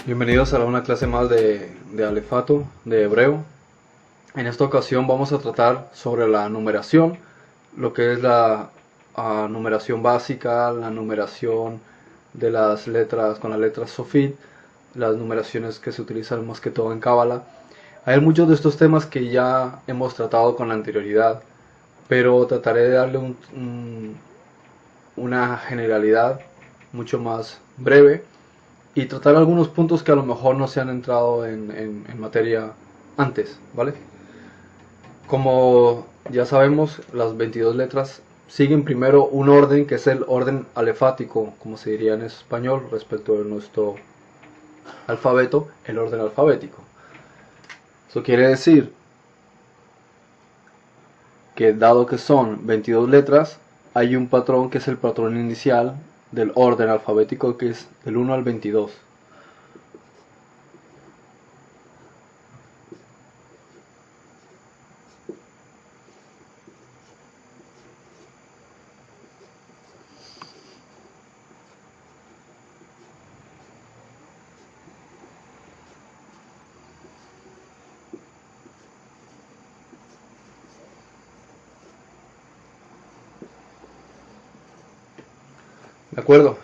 Bienvenidos a una clase más de alefato, de hebreo. En esta ocasión vamos a tratar sobre la numeración, lo que es la numeración básica, la numeración de las letras con las letras sofit, las numeraciones que se utilizan más que todo en Cábala. Hay muchos de estos temas que ya hemos tratado con la anterioridad, pero trataré de darle una generalidad mucho más breve y tratar algunos puntos que a lo mejor no se han entrado en materia antes, ¿vale? Como ya sabemos, las 22 letras siguen primero un orden que es el orden alefático, como se diría en español, respecto de nuestro alfabeto, el orden alfabético. Eso quiere decir que dado que son 22 letras, hay un patrón que es el patrón inicial del orden alfabético, que es del 1 al 22. ¿De acuerdo?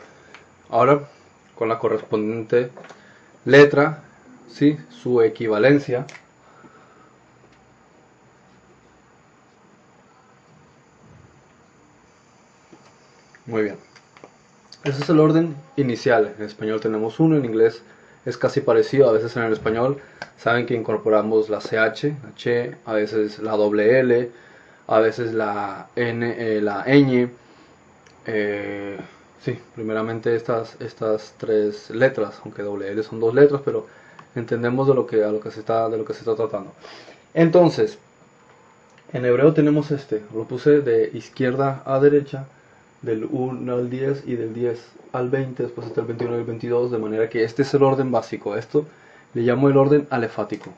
Ahora, con la correspondiente letra, ¿sí? Su equivalencia. Muy bien. Ese es el orden inicial. En español tenemos uno, en inglés es casi parecido. A veces en el español saben que incorporamos la CH, la Che, a veces la doble L, a veces la N, la ñ. Sí, primeramente estas tres letras, aunque doble L son dos letras, pero entendemos de lo que se está tratando. Entonces, en hebreo tenemos lo puse de izquierda a derecha, del 1 al 10 y del 10 al 20, después está el 21 y el 22, de manera que este es el orden básico. Esto le llamo el orden alefático.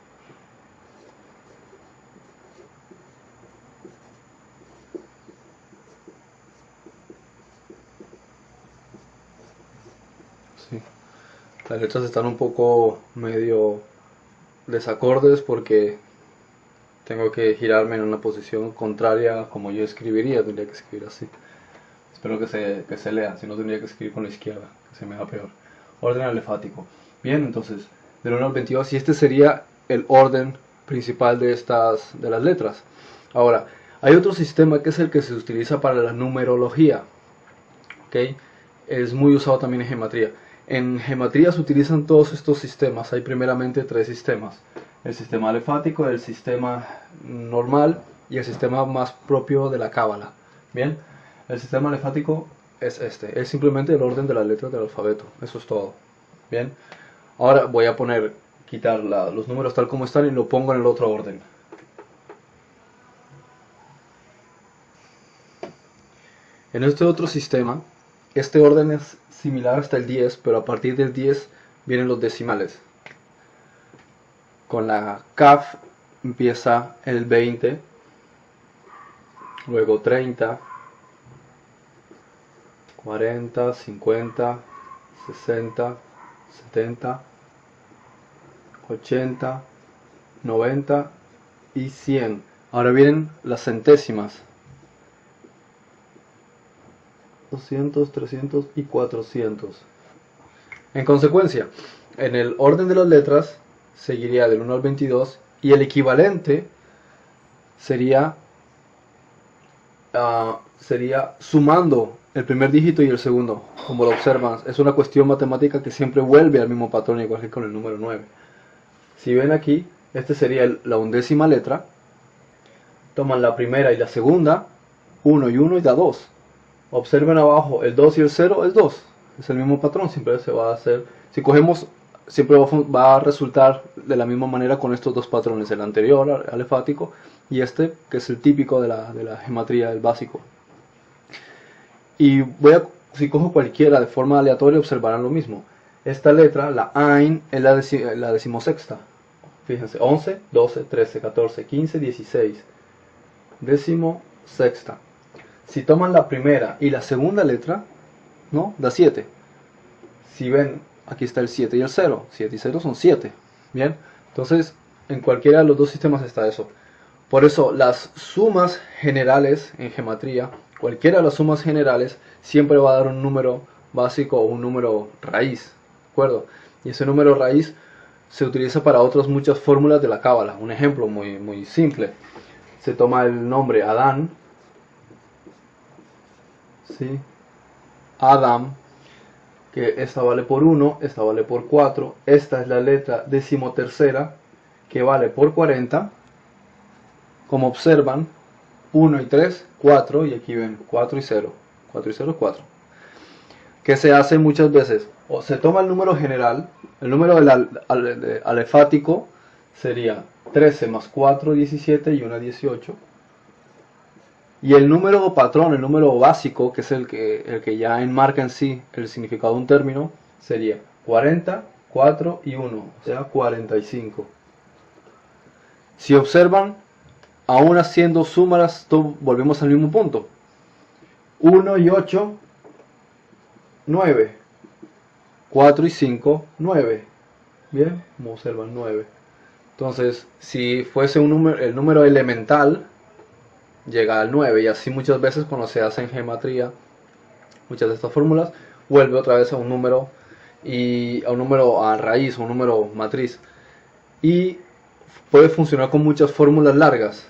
Sí. Las letras están un poco medio desacordes porque tengo que girarme en una posición contraria a como yo escribiría, tendría que escribir así. Espero que se lea, si no tendría que escribir con la izquierda, que se me da peor. Orden alefático. Bien, entonces, del 1 al 22, y este sería el orden principal de las letras. Ahora, hay otro sistema que es el que se utiliza para la numerología. ¿Okay? Es muy usado también en geometría. En geometría se utilizan todos estos sistemas. Hay primeramente tres sistemas. El sistema alefático, el sistema normal y el sistema más propio de la cábala. Bien, el sistema alefático es es simplemente el orden de las letras del alfabeto. Eso es todo. Bien, ahora voy a quitar los números tal como están y lo pongo en el otro orden. En este otro sistema, este orden es similar hasta el 10, pero a partir del 10 vienen los decimales. Con la Kaf empieza el 20, luego 30, 40, 50, 60, 70, 80, 90 y 100. Ahora vienen las centésimas. 200, 300 y 400. En consecuencia, en el orden de las letras seguiría del 1 al 22 y el equivalente sería sumando el primer dígito y el segundo. Como lo observan, es una cuestión matemática que siempre vuelve al mismo patrón, igual que con el número 9. Si ven aquí, este sería la undécima letra. Toman la primera y la segunda, 1 y 1 y da 2. Observen abajo, el 2 y el 0 es 2. Es el mismo patrón, siempre se va a hacer. Si cogemos, siempre va a resultar de la misma manera con estos dos patrones, el anterior, alefático, y este, que es el típico de la geometría, el básico. Y si cojo cualquiera de forma aleatoria, observarán lo mismo. Esta letra, la Ain, es la decimosexta. Fíjense, 11, 12, 13, 14, 15, 16. Decimosexta. Si toman la primera y la segunda letra, ¿no? Da 7. Si ven aquí está el 7 y el 0. 7 y 0 son 7. Bien, entonces en cualquiera de los dos sistemas está eso. Por eso las sumas generales en geometría, cualquiera de las sumas generales, siempre va a dar un número básico o un número raíz, ¿de acuerdo? Y ese número raíz se utiliza para otras muchas fórmulas de la cábala. Un ejemplo muy simple. Se toma el nombre Adán, ¿sí? Adam, que esta vale por 1, esta vale por 4, esta es la letra decimotercera, que vale por 40. Como observan, 1 y 3, 4, y aquí ven 4 y 0, 4 y 0, 4. Que se hace muchas veces, o se toma el número general, el número alefático sería 13 más 4, 17 y 1, 18. Y el número patrón, el número básico, que es el que ya enmarca en sí el significado de un término, sería 40, 4 y 1, o sea 45. Si observan, aún haciendo sumas, volvemos al mismo punto. 1 y 8, 9. 4 y 5, 9. Bien, como observan, 9. Entonces, si fuese el número elemental, llega al 9, y así muchas veces cuando se hace en geometría, muchas de estas fórmulas, vuelve otra vez a un número, y a un número a raíz, un número matriz. Y puede funcionar con muchas fórmulas largas.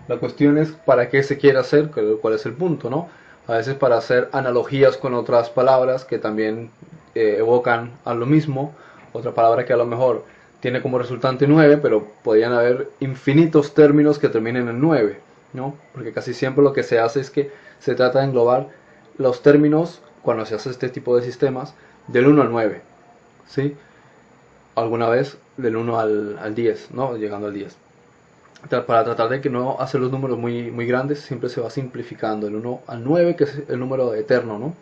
La cuestión es para qué se quiere hacer, cuál es el punto, ¿no? A veces para hacer analogías con otras palabras que también evocan a lo mismo. Otra palabra que a lo mejor tiene como resultante 9, pero podrían haber infinitos términos que terminen en 9, ¿no? Porque casi siempre lo que se hace es que se trata de englobar los términos, cuando se hace este tipo de sistemas, del 1 al 9, ¿sí? Alguna vez del 1 al 10, ¿no? Llegando al 10. Para tratar de que no hacer los números muy grandes, siempre se va simplificando el 1 al 9, que es el número eterno, ¿no?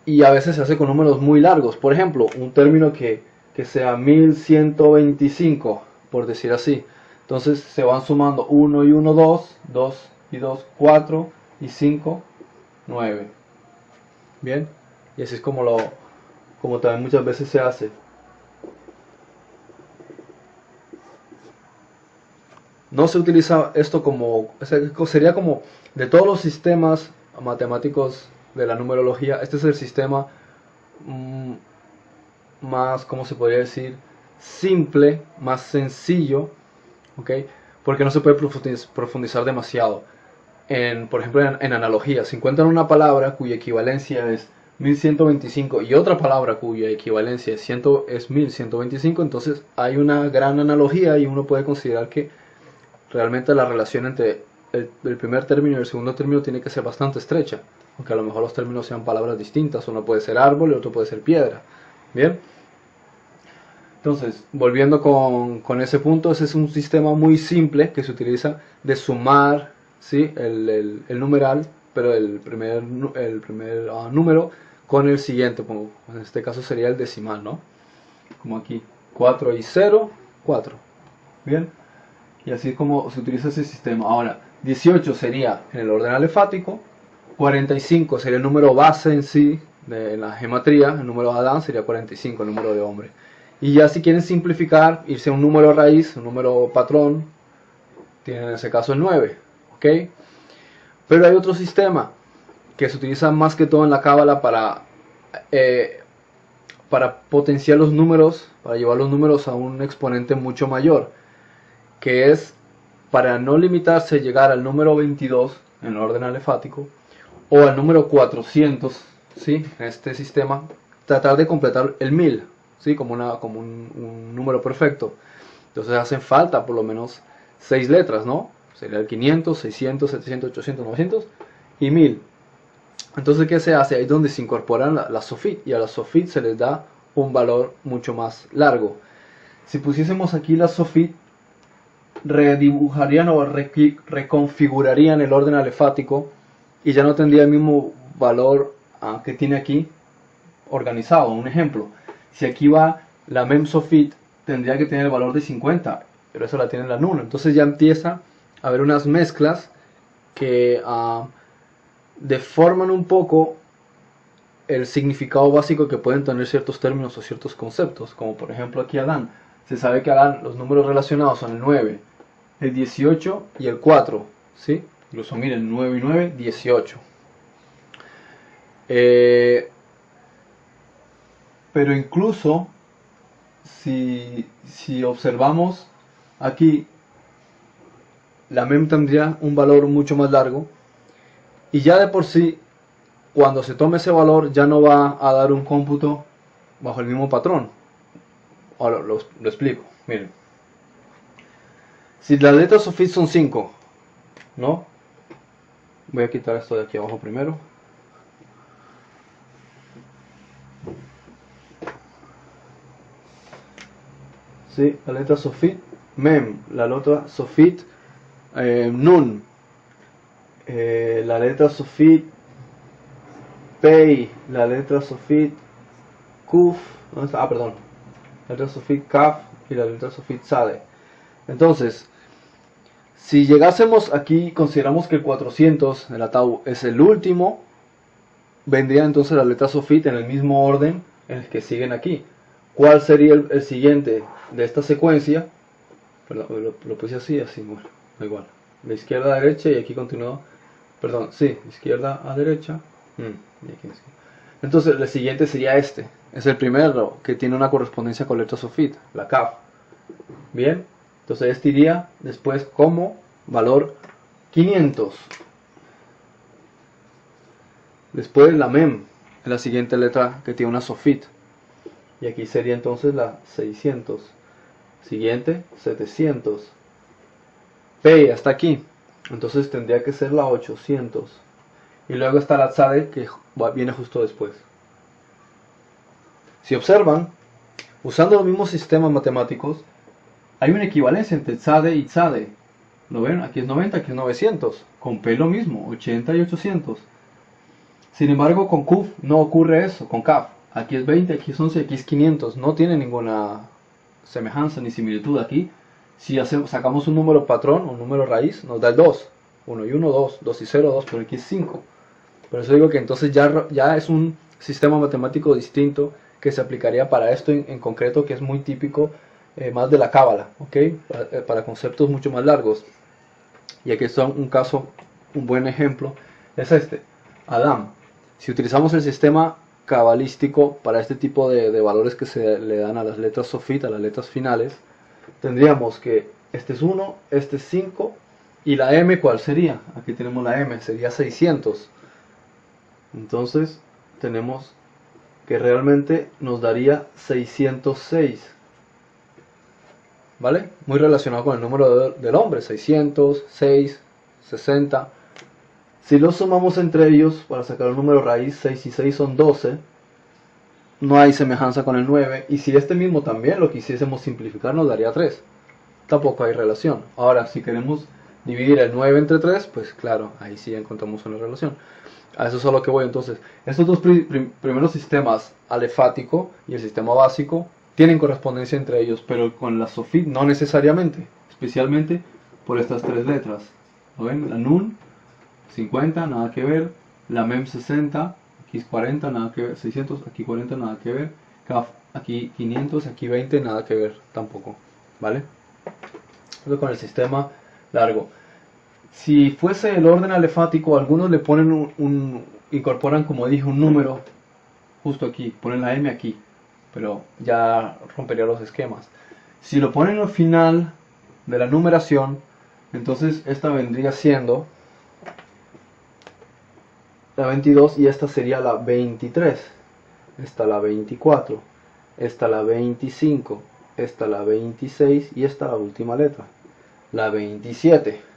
Y a veces se hace con números muy largos. Por ejemplo, un término que sea 1125, por decir así. Entonces se van sumando 1 y 1, 2, 2 y 2, 4 y 5, 9. Bien, y así es como también muchas veces se hace. No se utiliza esto como, sería como de todos los sistemas matemáticos de la numerología, este es el sistema más, ¿cómo se podría decir? Simple, más sencillo, ¿ok? Porque no se puede profundizar demasiado. Por ejemplo, en analogía, si encuentran una palabra cuya equivalencia es 1125 y otra palabra cuya equivalencia es 1125, entonces hay una gran analogía y uno puede considerar que realmente la relación entre el primer término y el segundo término tiene que ser bastante estrecha, aunque a lo mejor los términos sean palabras distintas, uno puede ser árbol y otro puede ser piedra. Bien, entonces volviendo con ese punto, ese es un sistema muy simple que se utiliza de sumar, ¿sí? el numeral, pero el primer número con el siguiente, como en este caso sería el decimal, ¿no? Como aquí, 4 y 0, 4. Bien, y así es como se utiliza ese sistema. Ahora, 18 sería en el orden alefático, 45 sería el número base en sí, de la geometría, el número de Adán sería 45, el número de hombre. Y ya si quieren simplificar, irse a un número raíz, un número patrón, tienen en ese caso el 9, ¿ok? Pero hay otro sistema que se utiliza más que todo en la cábala para potenciar los números, para llevar los números a un exponente mucho mayor, que es para no limitarse a llegar al número 22 en el orden alefático o al número 400, ¿sí? En este sistema, tratar de completar el 1000, ¿sí? Como un número perfecto. Entonces hacen falta por lo menos 6 letras, ¿no? Sería el 500, 600, 700, 800, 900 y 1000. Entonces, ¿qué se hace? Ahí es donde se incorporan las sofit, y a las sofit se les da un valor mucho más largo. Si pusiésemos aquí las sofit, redibujarían o reconfigurarían el orden alefático y ya no tendría el mismo valor que tiene aquí organizado. Un ejemplo, si aquí va la mem sofit, tendría que tener el valor de 50, pero eso la tiene la nula. Entonces ya empieza a haber unas mezclas que deforman un poco el significado básico que pueden tener ciertos términos o ciertos conceptos, como por ejemplo aquí Adán. Se sabe que Adán, los números relacionados son el 9, el 18 y el 4, ¿sí? Incluso miren, 9 y 9, 18. Pero incluso si observamos aquí, la mem tendría un valor mucho más largo, y ya de por sí, cuando se tome ese valor, ya no va a dar un cómputo bajo el mismo patrón. Ahora lo explico, miren. Si las letras sufix son 5, ¿no? Voy a quitar esto de aquí abajo primero. Sí, la letra sofit, mem, la letra sofit, nun, la letra sofit, pei, la letra sofit, kuf, ¿dónde está? Perdón, la letra sofit kaf y la letra sofit sade. Entonces, si llegásemos aquí, consideramos que el 400 de la tau es el último, vendría entonces la letra sofit en el mismo orden en el que siguen aquí. ¿Cuál sería el siguiente de esta secuencia? Perdón, lo puse así, bueno, da igual. De izquierda a derecha y aquí continúa. Perdón, sí, izquierda a derecha. Y aquí entonces el siguiente sería este. Es el primero que tiene una correspondencia con letra sofit, la kaf. Bien, entonces este iría después como valor 500. Después la mem, es la siguiente letra que tiene una sofit. Y aquí sería entonces la 600. Siguiente, 700. P hasta aquí. Entonces tendría que ser la 800. Y luego está la tzade que viene justo después. Si observan, usando los mismos sistemas matemáticos, hay una equivalencia entre tzade y tzade. ¿Lo ven? Aquí es 90, aquí es 900. Con P lo mismo, 80 y 800. Sin embargo, con kuf no ocurre eso, con kaf. Aquí es 20, aquí es 11, aquí es 500. No tiene ninguna semejanza ni similitud aquí. Si sacamos un número patrón, un número raíz, nos da el 2. 1 y 1, 2, 2 y 0, 2, pero aquí es 5. Por eso digo que entonces ya es un sistema matemático distinto que se aplicaría para esto en concreto, que es muy típico más de la cábala, ¿ok? Para conceptos mucho más largos. Y aquí está un caso, un buen ejemplo, es este, Adán. Si utilizamos el sistema cabalístico para este tipo de valores que se le dan a las letras sofit, a las letras finales, tendríamos que este es 1, este es 5, y la m, ¿cuál sería? Aquí tenemos la m, sería 600. Entonces tenemos que realmente nos daría 606, ¿vale? Muy relacionado con el número del hombre, 600, 6, 60. Si los sumamos entre ellos para sacar el número raíz, 6 y 6 son 12. No hay semejanza con el 9. Y si este mismo también lo quisiésemos simplificar, nos daría 3. Tampoco hay relación. Ahora, si queremos dividir el 9 entre 3, pues claro, ahí sí encontramos una relación. A eso es a lo que voy. Entonces, estos dos primeros sistemas, alefático y el sistema básico, tienen correspondencia entre ellos, pero con la sofit no necesariamente. Especialmente por estas tres letras. ¿Lo ven? La nun, 50, nada que ver. La mem 60, aquí es 40, nada que ver. 600, aquí 40, nada que ver. Kaf, aquí 500, aquí 20, nada que ver tampoco. ¿Vale? Eso con el sistema largo. Si fuese el orden alefático, algunos le ponen incorporan, como dije, un número justo aquí, ponen la m aquí, pero ya rompería los esquemas. Si lo ponen al final de la numeración, entonces esta vendría siendo la 22 y esta sería la 23, esta la 24, esta la 25, esta la 26 y esta la última letra, la 27.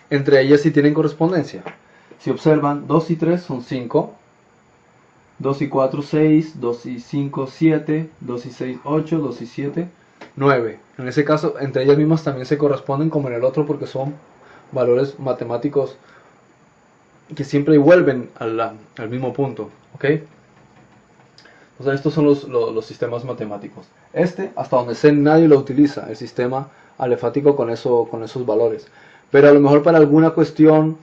Entre ellas sí tienen correspondencia. Si observan, 2 y 3 son 5, 2 y 4 6, 2 y 5 7, 2 y 6 8, 2 y 7 9. En ese caso, entre ellas mismas también se corresponden como en el otro, porque son valores matemáticos que siempre vuelven al mismo punto, ¿ok? O sea, estos son los sistemas matemáticos. Hasta donde sé, nadie lo utiliza, el sistema alefático con esos valores. Pero a lo mejor para alguna cuestión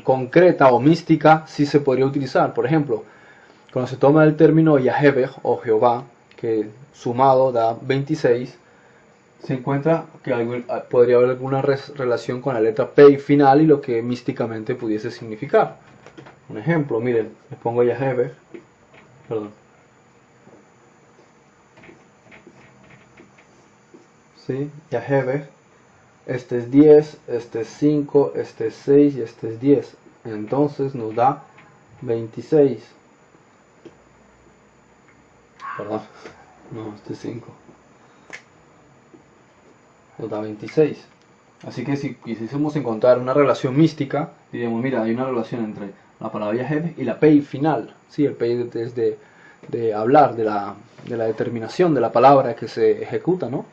concreta o mística sí se podría utilizar. Por ejemplo, Cuando se toma el término Yahweh o Jehová, que sumado da 26, se encuentra que podría haber alguna relación con la letra P final y lo que místicamente pudiese significar. Un ejemplo, miren, le pongo Yahweh, perdón. ¿Sí? Yahweh, este es 10, este es 5, este es 6 y este es 10. Entonces nos da 26. Perdón, no, este es 5. Nos da 26. Así que si quisiésemos encontrar una relación mística, diríamos, mira, hay una relación entre la palabra Yahweh y la Pei final. Sí, el Pei es de hablar, de la determinación de la palabra que se ejecuta, ¿no?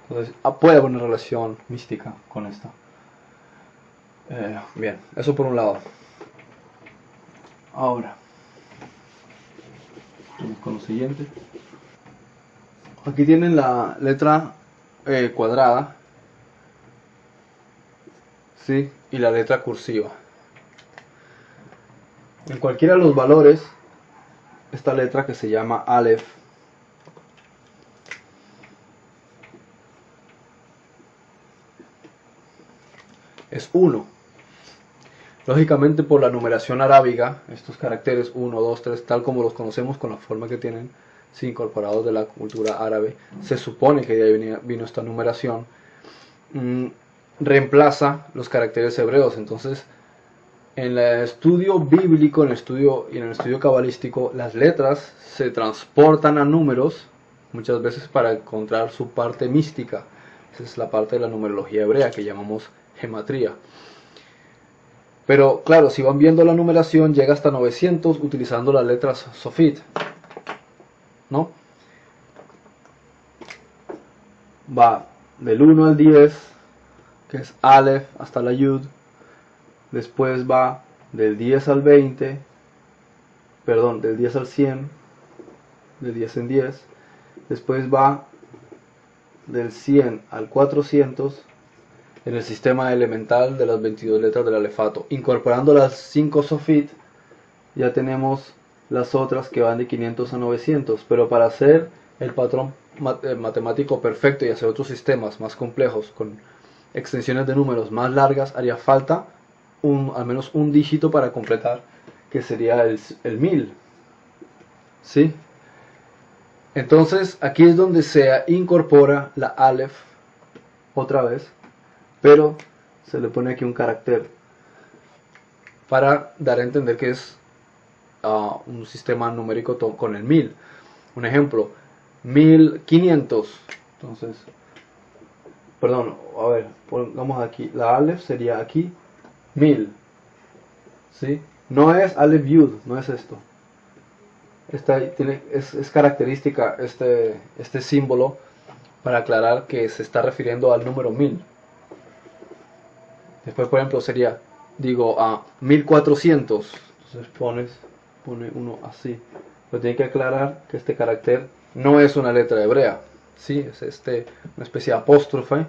Entonces puede haber una relación mística con esta. Bien, eso por un lado. Ahora, vamos con lo siguiente. Aquí tienen la letra cuadrada, ¿sí? Y la letra cursiva. En cualquiera de los valores, esta letra que se llama Aleph es 1. Lógicamente, por la numeración arábiga, estos caracteres 1, 2, 3, tal como los conocemos con la forma que tienen, sí, incorporados de la cultura árabe, se supone que de ahí vino esta numeración, reemplaza los caracteres hebreos. Entonces, en el estudio bíblico, en el estudio cabalístico, las letras se transportan a números, muchas veces para encontrar su parte mística. Esa es la parte de la numerología hebrea que llamamos gematría. Pero claro, si van viendo la numeración, llega hasta 900 utilizando las letras Sofit, ¿no? Va del 1 al 10, que es Aleph, hasta la Yud. Después va del 10 al 20, perdón, del 10 al 100, de 10 en 10. Después va del 100 al 400 en el sistema elemental de las 22 letras del alefato. Incorporando las 5 Sofit, ya tenemos las otras que van de 500 a 900. Pero para hacer el patrón matemático perfecto y hacer otros sistemas más complejos con extensiones de números más largas, haría falta al menos un dígito para completar, que sería el 1000. ¿Sí? Entonces aquí es donde se incorpora la Aleph otra vez, pero se le pone aquí un carácter para dar a entender que es un sistema numérico con el 1000. Un ejemplo, 1500. Entonces, perdón, a ver, pongamos aquí, la Aleph sería aquí 1000. ¿Sí? No es Aleph Yud, no es esto. Es característica este símbolo para aclarar que se está refiriendo al número 1000. Después, por ejemplo, sería, digo, a 1400. Entonces pone uno así. Pero tiene que aclarar que este carácter no es una letra hebrea. ¿Sí? Es una especie de apóstrofe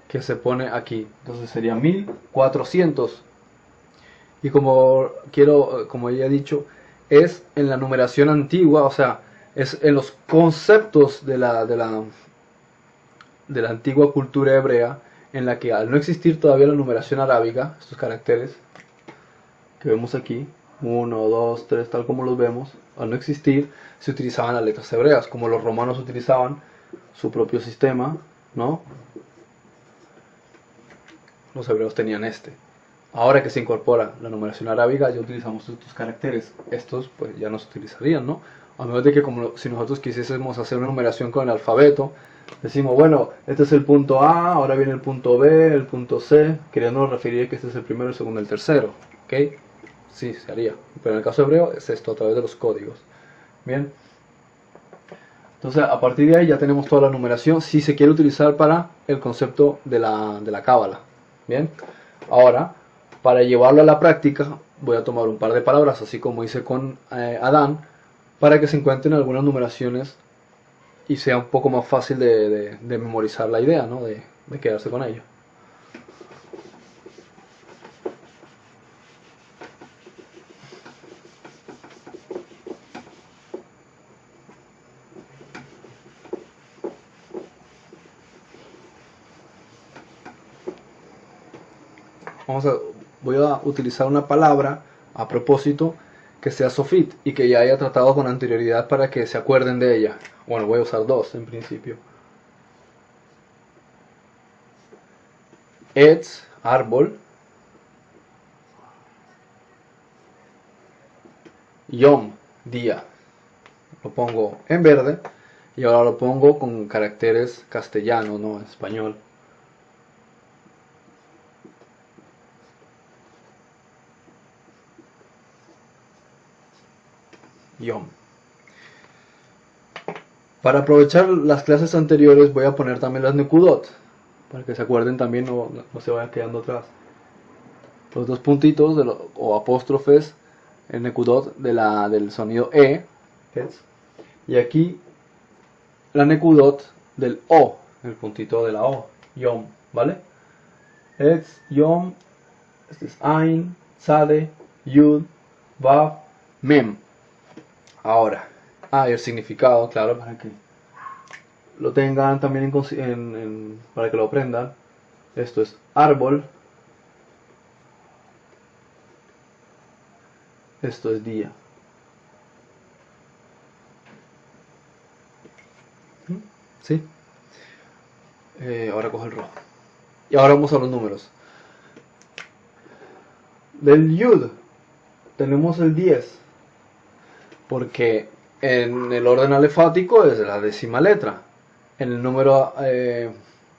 que se pone aquí. Entonces sería 1400. Y como ya he dicho, es en la numeración antigua, o sea, es en los conceptos de la antigua cultura hebrea, en la que al no existir todavía la numeración arábiga, estos caracteres que vemos aquí, 1, 2, 3, tal como los vemos, al no existir, se utilizaban las letras hebreas, como los romanos utilizaban su propio sistema, ¿no? Los hebreos tenían este. Ahora que se incorpora la numeración arábiga, ya utilizamos estos caracteres. Estos pues ya no se utilizarían, ¿no? A menos de que si nosotros quisiésemos hacer una numeración con el alfabeto, decimos, bueno, este es el punto A, ahora viene el punto B, el punto C, queriéndonos referir que este es el primero, el segundo, el tercero, ¿ok? Sí, se haría. Pero en el caso hebreo es esto, a través de los códigos. Bien. Entonces, a partir de ahí ya tenemos toda la numeración, si se quiere utilizar para el concepto de la cábala. Bien. Ahora, para llevarlo a la práctica, voy a tomar un par de palabras, así como hice con Adán, para que se encuentren algunas numeraciones y sea un poco más fácil de memorizar la idea, ¿no? de quedarse con ella. voy a utilizar una palabra a propósito que sea sofit y que ya haya tratado con anterioridad para que se acuerden de ella. Bueno, voy a usar dos en principio. Etz, árbol. Yom, día. Lo pongo en verde y ahora lo pongo con caracteres castellanos, no español. Yom. Para aprovechar las clases anteriores voy a poner también las nekudot, para que se acuerden también, no se vayan quedando atrás. Los dos puntitos o apóstrofes en nekudot del sonido E, y aquí la nekudot del O, el puntito de la O, Yom, ¿vale? Etz, Yom, este es Ain, Sade, Yud, Vav, Mem. Ahora, el significado, claro, para que lo tengan también para que lo aprendan. Esto es árbol, esto es día. ¿Sí? Ahora cojo el rojo. Y ahora vamos a los números. Del Yud tenemos el 10, porque en el orden alefático es la décima letra. En el número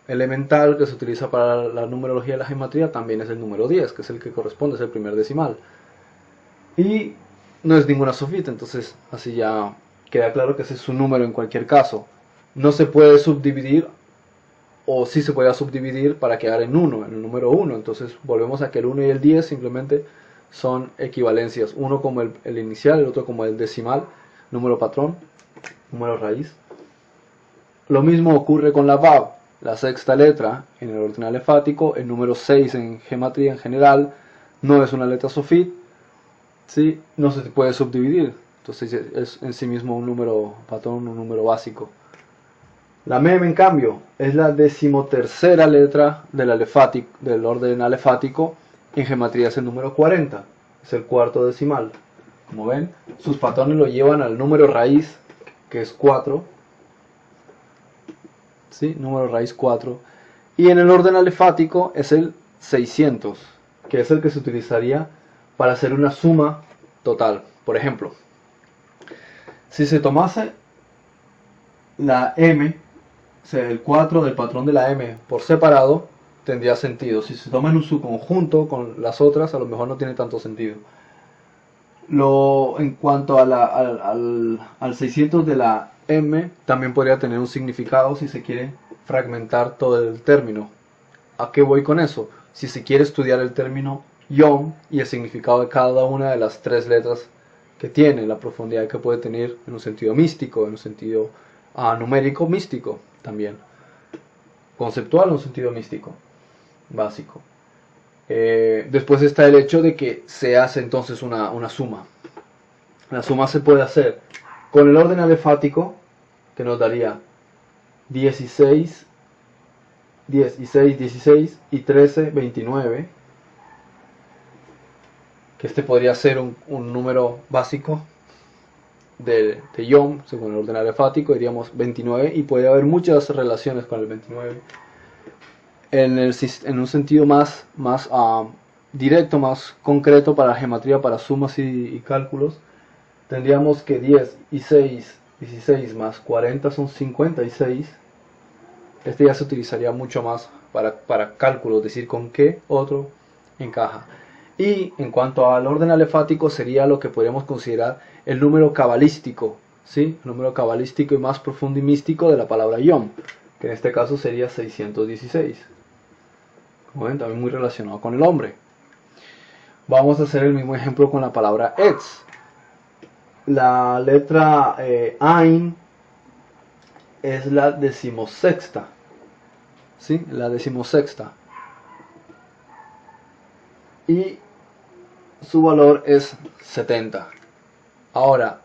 elemental que se utiliza para la numerología y la geometría también es el número 10, que es el que corresponde, es el primer decimal. Y no es ninguna sofita, entonces así ya queda claro que ese es su número en cualquier caso. No se puede subdividir, o sí se puede subdividir para quedar en 1, en el número 1. Entonces volvemos a que el 1 y el 10 simplemente son equivalencias. Uno como el inicial, el otro como el decimal, número patrón, número raíz. Lo mismo ocurre con la Vav, la sexta letra en el orden alefático, el número 6 en gematría en general, no es una letra sofit, ¿sí? No se puede subdividir, entonces es en sí mismo un número patrón, un número básico. La Mem, en cambio, es la decimotercera letra del orden alefático, en gematría es el número 40, es el cuarto decimal. Como ven, sus patrones lo llevan al número raíz, que es 4, ¿sí? Número raíz 4. Y en el orden alefático es el 600, que es el que se utilizaría para hacer una suma total. Por ejemplo, si se tomase la M, o sea, el 4 del patrón de la M por separado, tendría sentido. Si se toma en su conjunto con las otras, a lo mejor no tiene tanto sentido. En cuanto al 600 de la M, también podría tener un significado si se quiere fragmentar todo el término. ¿A qué voy con eso? Si se quiere estudiar el término Yom y el significado de cada una de las tres letras que tiene, la profundidad que puede tener en un sentido místico, en un sentido numérico, místico también, conceptual en un sentido místico, básico. Después está el hecho de que se hace entonces una suma. La suma se puede hacer con el orden alefático, que nos daría 16, 16 y 13, 29. Que este podría ser un número básico de Yom, según el orden alefático, diríamos 29, y puede haber muchas relaciones con el 29. En un sentido más directo, más concreto para la geometría, para sumas y cálculos, tendríamos que 10 y 6, 16 más 40 son 56. Este ya se utilizaría mucho más para cálculos, es decir, con qué otro encaja. Y en cuanto al orden alefático, sería lo que podríamos considerar el número cabalístico, ¿sí? El número cabalístico y más profundo y místico de la palabra Yom, que en este caso sería 616. Como ven, también muy relacionado con el hombre. Vamos a hacer el mismo ejemplo con la palabra Etz. La letra Ain es la decimosexta, ¿sí? La decimosexta. Y su valor es 70. Ahora,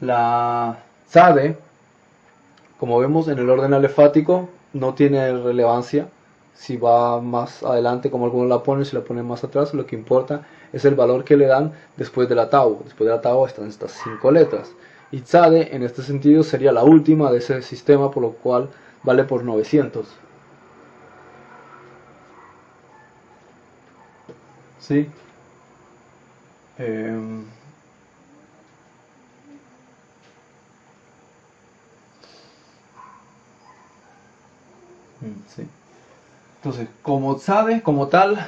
la Sade, como vemos en el orden alefático, no tiene relevancia, si va más adelante como algunos la ponen, si la ponen más atrás, lo que importa es el valor que le dan después de la tau. Después de la tau están estas 5 letras. Y tzade en este sentido sería la última de ese sistema, por lo cual vale por 900. ¿Sí? Sí. Entonces, como tzade, como tal,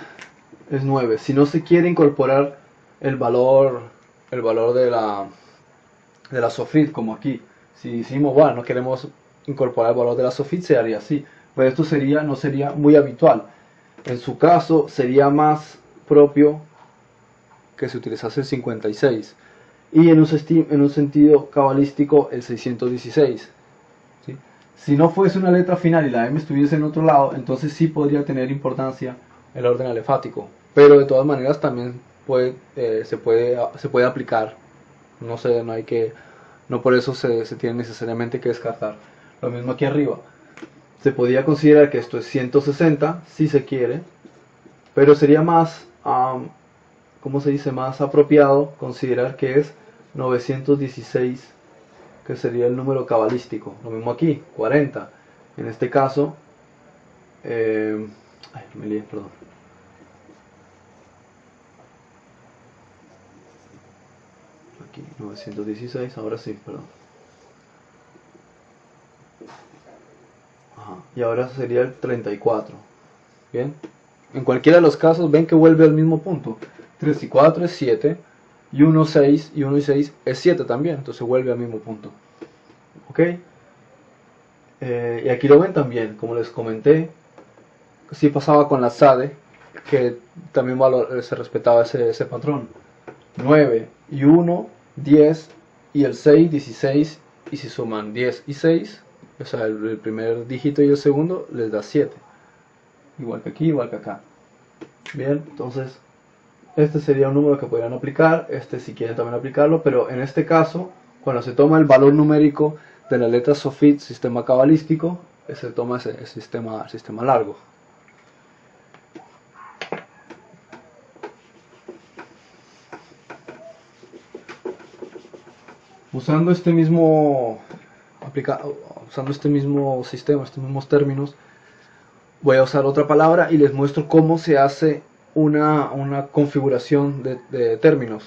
es 9. Si no se quiere incorporar el valor de la sofit, como aquí. Si decimos, bueno, no queremos incorporar el valor de la sofit, se haría así. Pero esto no sería muy habitual. En su caso, sería más propio que se utilizase el 56. Y en un sentido cabalístico, el 616. ¿Sí? Si no fuese una letra final y la M estuviese en otro lado, entonces sí podría tener importancia el orden alefático. Pero de todas maneras también se puede aplicar. No sé, no por eso se tiene necesariamente que descartar. Lo mismo aquí arriba. Se podría considerar que esto es 160, si se quiere, pero sería más, ¿cómo se dice? Más apropiado considerar que es 916, que sería el número cabalístico. Lo mismo aquí, 40. En este caso, me lié, perdón. Aquí, 916, ahora sí, perdón. Ajá, y ahora sería el 34. Bien, en cualquiera de los casos ven que vuelve al mismo punto. 3 y 4 es 7, y 1, 6, y 1 y 6 es 7 también, entonces vuelve al mismo punto. ¿Ok? Y aquí lo ven también, como les comenté, sí pasaba con la tzade, que también se respetaba ese patrón. 9 y 1, 10, y el 6, 16, y si suman 10 y 6, o sea, el primer dígito y el segundo les da 7. Igual que aquí, igual que acá. Bien, entonces este sería un número que podrían aplicar, este si quieren también aplicarlo, pero en este caso, cuando se toma el valor numérico de la letra sofit, sistema cabalístico, se toma el sistema largo. Usando este mismo sistema, estos mismos términos, voy a usar otra palabra y les muestro cómo se hace una configuración de términos.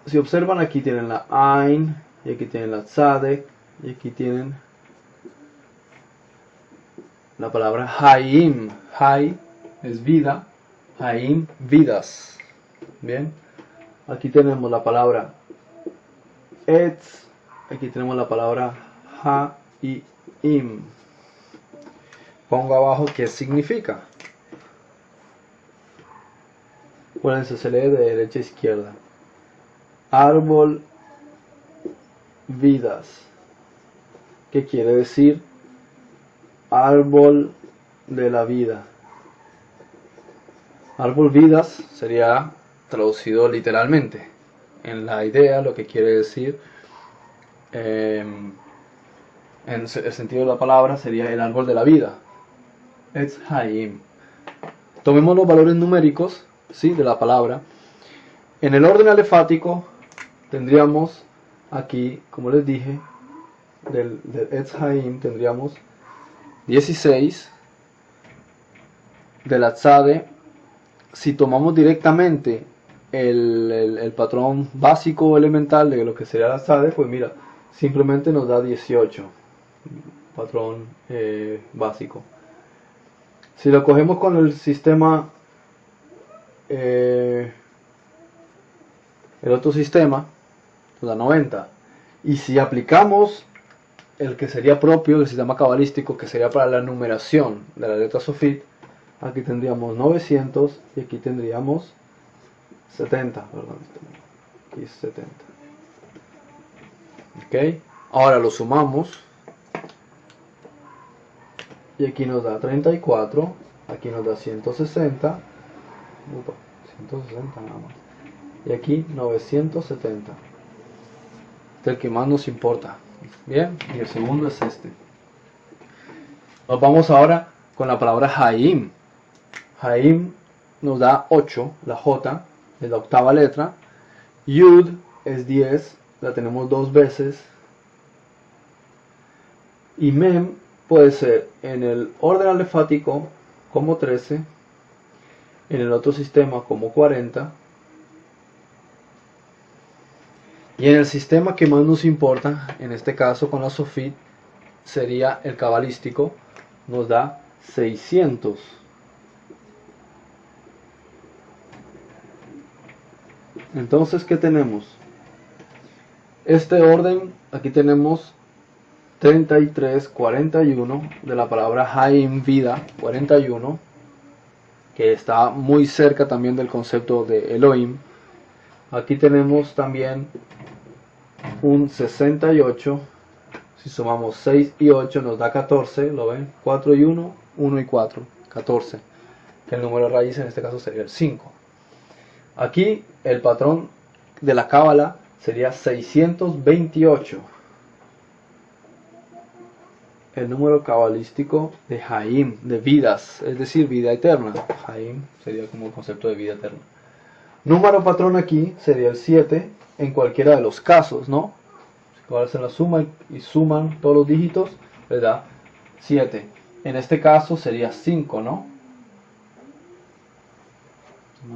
Si observan, aquí tienen la Ain, y aquí tienen la Tzadek, y aquí tienen la palabra Hayim. Hay es vida, Hayim, vidas. Bien, aquí tenemos la palabra Etz, aquí tenemos la palabra Ha-i-im. Pongo abajo qué significa. Acuérdense, se lee de derecha a izquierda. Árbol, vidas. ¿Qué quiere decir? Árbol de la vida. Árbol vidas sería traducido literalmente. En la idea lo que quiere decir, en el sentido de la palabra, sería el árbol de la vida. Etz Hayim. Tomemos los valores numéricos, ¿sí?, de la palabra. En el orden alefático tendríamos aquí, como les dije, del Etz Hayim tendríamos 16. De la Tzade, si tomamos directamente el patrón básico elemental de lo que sería la Tzade, pues mira, simplemente nos da 18, patrón básico. Si lo cogemos con el sistema, el otro sistema, nos da 90. Y si aplicamos el que sería propio del sistema cabalístico, que sería para la numeración de la letra sofit, aquí tendríamos 900 y aquí tendríamos 70, perdón, aquí es 70. Ok, ahora lo sumamos y aquí nos da 34, aquí nos da 160, 160 nada más, y aquí 970. Este es el que más nos importa. Bien, y el segundo es este. Nos vamos ahora con la palabra Haim. Haim nos da 8, la J es la octava letra. Yud es 10, la tenemos 2 veces. Y Mem puede ser en el orden alefático como 13, en el otro sistema como 40, y en el sistema que más nos importa, en este caso con la Sofit, sería el cabalístico, nos da 600. Entonces, ¿qué tenemos? Este orden, aquí tenemos 33, 41 de la palabra Haim, vida, 41, que está muy cerca también del concepto de Elohim. Aquí tenemos también un 68, si sumamos 6 y 8 nos da 14, ¿lo ven? 4 y 1, 1 y 4, 14. El número raíz en este caso sería el 5. Aquí el patrón de la cábala sería 628. El número cabalístico de Haim, de vidas, es decir, vida eterna. Haim sería como el concepto de vida eterna. Número patrón aquí sería el 7 en cualquiera de los casos, ¿no? Si hacen la suma y suman todos los dígitos, les da 7. En este caso sería 5, ¿no?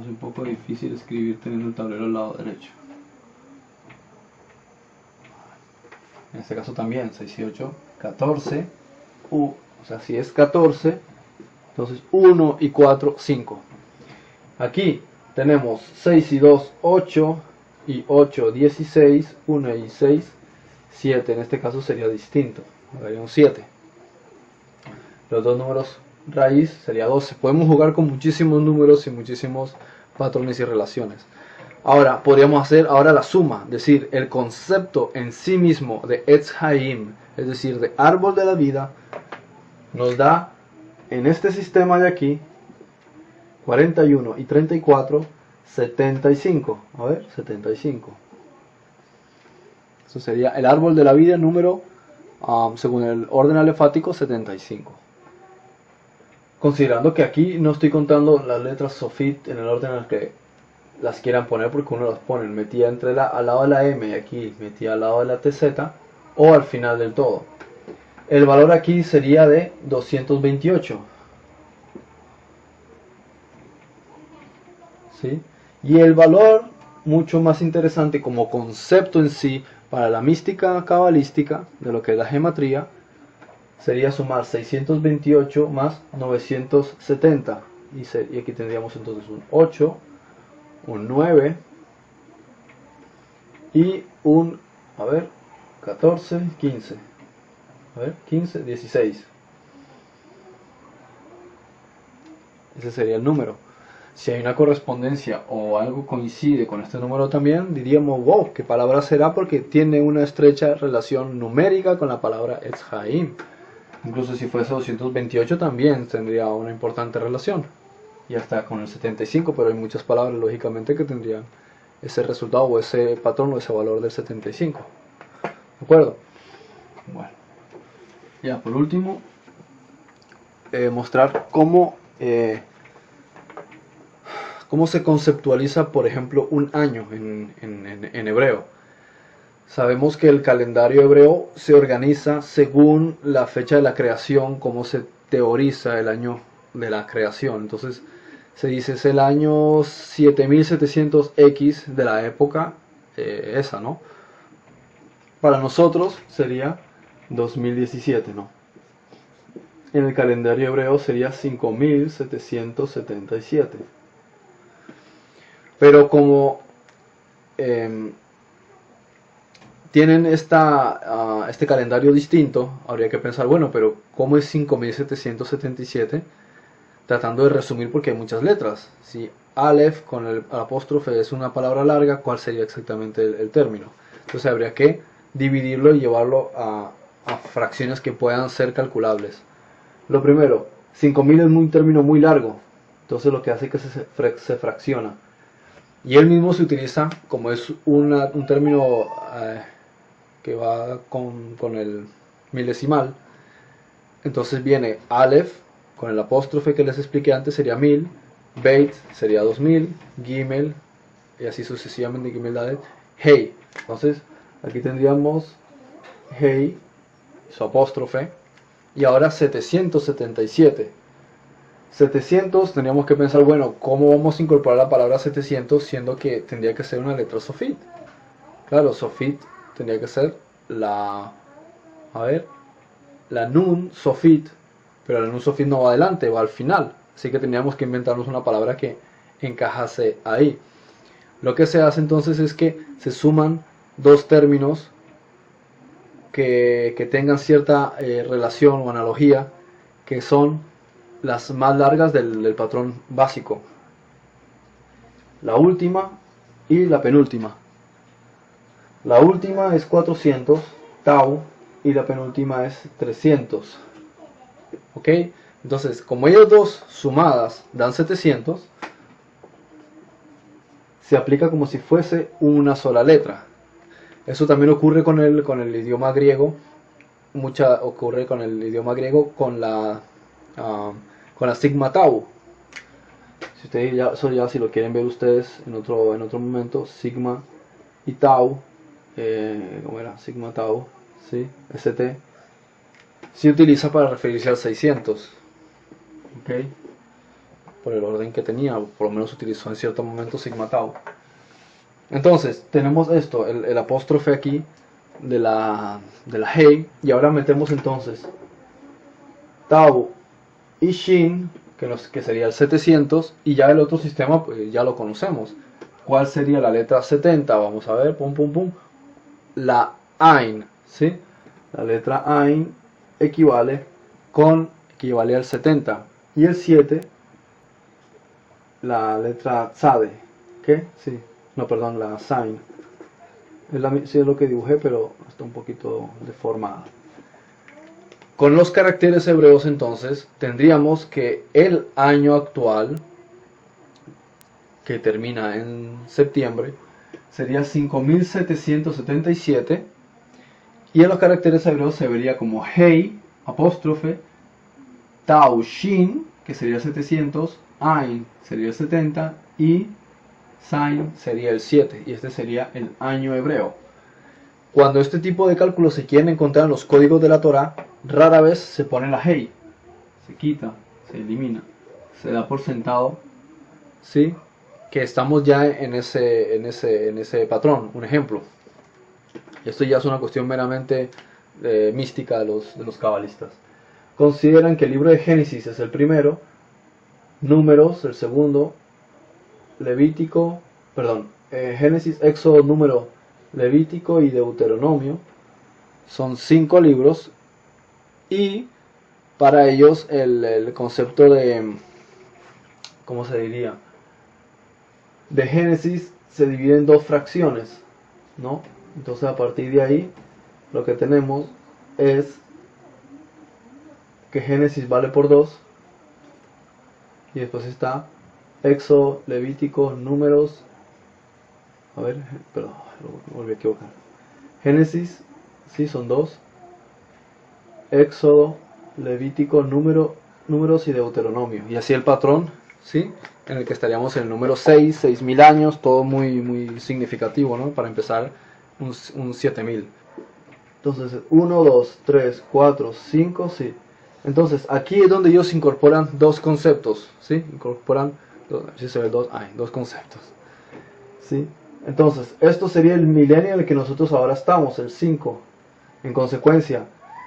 Es un poco difícil escribir teniendo el tablero al lado derecho. En este caso también, 6 y 8, 14. O sea, si es 14, entonces 1 y 4, 5. Aquí tenemos 6 y 2, 8. Y 8, 16, 1 y 6, 7. En este caso sería distinto. Daría un 7. Los dos números raíz sería 12. Podemos jugar con muchísimos números y muchísimos patrones y relaciones. Ahora, podríamos hacer ahora la suma, es decir, el concepto en sí mismo de Etz Haim, es decir, de árbol de la vida, nos da en este sistema de aquí 41 y 34, 75. A ver, 75. Eso sería el árbol de la vida número, según el orden alefático, 75. Considerando que aquí no estoy contando las letras Sofit en el orden en el que las quieran poner, porque uno las pone, metía al lado de la M y aquí metía al lado de la TZ o al final del todo. El valor aquí sería de 228. ¿Sí? Y el valor mucho más interesante como concepto en sí para la mística cabalística de lo que es la gematría sería sumar 628 más 970 y aquí tendríamos entonces un 8, un 9 y un, 14, 15, 15, 16. Ese sería el número. Si hay una correspondencia o algo coincide con este número también, diríamos, wow, ¿qué palabra será? Porque tiene una estrecha relación numérica con la palabra Etz Haim. Incluso si fuese 228 también tendría una importante relación. Y hasta con el 75, pero hay muchas palabras lógicamente que tendrían ese resultado o ese patrón o ese valor del 75. ¿De acuerdo? Bueno. Ya, por último, mostrar cómo se conceptualiza, por ejemplo, un año en hebreo. Sabemos que el calendario hebreo se organiza según la fecha de la creación, como se teoriza el año de la creación. Entonces, se dice es el año 7700X de la época esa, ¿no? Para nosotros sería 2017, ¿no? En el calendario hebreo sería 5777. Pero como tienen este calendario distinto, habría que pensar, bueno, pero ¿cómo es 5777? Tratando de resumir porque hay muchas letras. Si Aleph con el apóstrofe es una palabra larga, ¿cuál sería exactamente el término? Entonces habría que dividirlo y llevarlo a fracciones que puedan ser calculables. Lo primero, 5000 es un término muy largo, entonces lo que hace es que se fracciona. Y él mismo se utiliza como es un término que va con el milesimal. entonces viene Aleph con el apóstrofe que les expliqué antes, sería 1000, Beit sería 2000, Gimel y así sucesivamente, Gimel Dalet, Hey. Entonces aquí tendríamos Hey, su apóstrofe, y ahora 777. 700 tendríamos que pensar, bueno, ¿cómo vamos a incorporar la palabra 700 siendo que tendría que ser una letra sofit? Claro, sofit tendría que ser la nun sofit, pero la nun sofit no va adelante, va al final, así que tendríamos que inventarnos una palabra que encajase ahí. Lo que se hace entonces es que se suman dos términos que tengan cierta relación o analogía, que son las más largas del patrón básico, la última y la penúltima. La última es 400, tau, y la penúltima es 300. ¿Ok? Entonces, como ellas dos sumadas dan 700, se aplica como si fuese una sola letra. Eso también ocurre con el idioma griego. Ocurre con el idioma griego con la sigma tau. Si ustedes ya si lo quieren ver ustedes en otro momento, sigma y tau, ¿cómo era? Sigma tau, ¿sí? ST, se utiliza para referirse al 600, ¿ok? Por el orden que tenía, por lo menos utilizó en cierto momento sigma tau. Entonces, tenemos esto, el apóstrofe aquí de la hey, y ahora metemos entonces tau y shin, que sería el 700, y ya el otro sistema pues ya lo conocemos. ¿Cuál sería la letra 70? Vamos a ver, pum pum pum. La Ain, ¿sí? La letra Ain equivale al 70. Y el 7, la letra Tzade, ¿qué? Sí, no, perdón, la Zain. Sí, es lo que dibujé, pero está un poquito deformada. Con los caracteres hebreos entonces tendríamos que el año actual, que termina en septiembre, sería 5777, y en los caracteres hebreos se vería como Hey, apóstrofe, Tau Shin, que sería 700, Ain sería el 70 y Zain sería el 7, y este sería el año hebreo. Cuando este tipo de cálculos se quieren encontrar en los códigos de la Torá, rara vez se pone la hey, se quita, se elimina, se da por sentado, ¿sí?, que estamos ya en ese patrón. Un ejemplo, esto ya es una cuestión meramente mística de los cabalistas. Consideran que el libro de Génesis es el primero, Números el segundo, Génesis, Éxodo, Número, Levítico y Deuteronomio son 5 libros, y para ellos el concepto de, ¿cómo se diría?, de Génesis se divide en 2 fracciones, ¿no? Entonces a partir de ahí lo que tenemos es que Génesis vale por 2, y después está Éxodo, Levítico, Números, perdón, me volví a equivocar. Génesis, sí, son 2, Éxodo, Levítico, Números y Deuteronomio, y así el patrón, ¿sí?, en el que estaríamos en el número 6.000 años, todo muy significativo, ¿no?, para empezar un 7000. Entonces 1, 2, 3, 4, 5, sí. Entonces aquí es donde ellos incorporan 2 conceptos, ¿sí? Incorporan, si se ve 2 conceptos, ¿sí? Entonces esto sería el milenio en el que nosotros ahora estamos, el 5. En consecuencia,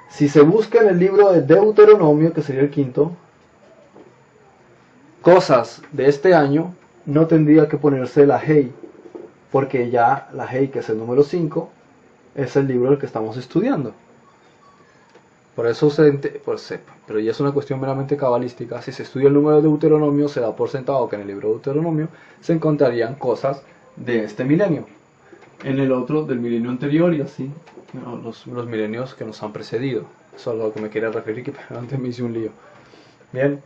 si se busca en el libro de Deuteronomio, que sería el 5, cosas de este año, no tendría que ponerse la hey, porque ya la hey, que es el número 5, es el libro del que estamos estudiando. Por eso pero ya es una cuestión meramente cabalística. Si se estudia el número de Deuteronomio, se da por sentado que en el libro de Deuteronomio se encontrarían cosas de este milenio, en el otro del milenio anterior, y así, ¿no?, los milenios que nos han precedido. Eso es a lo que me quería referir, que antes me hice un lío. Bien,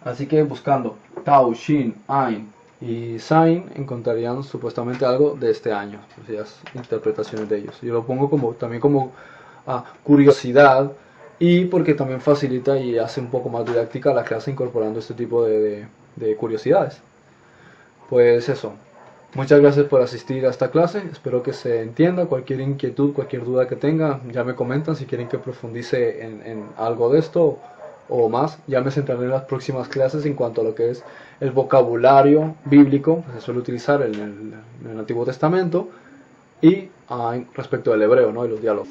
así que buscando Tau, Shin, Ain y Zain encontrarían supuestamente algo de este año, pues interpretaciones de ellos. Yo lo pongo también como curiosidad y porque también facilita y hace un poco más didáctica la clase incorporando este tipo de curiosidades. Pues eso, muchas gracias por asistir a esta clase, espero que se entienda. Cualquier inquietud, cualquier duda que tenga, ya me comentan si quieren que profundice en algo de esto o más. Ya me centraré en las próximas clases en cuanto a lo que es el vocabulario bíblico que se suele utilizar en el Antiguo Testamento y respecto del hebreo, ¿no? Y los diálogos.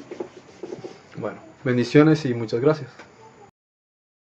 Bueno, bendiciones y muchas gracias.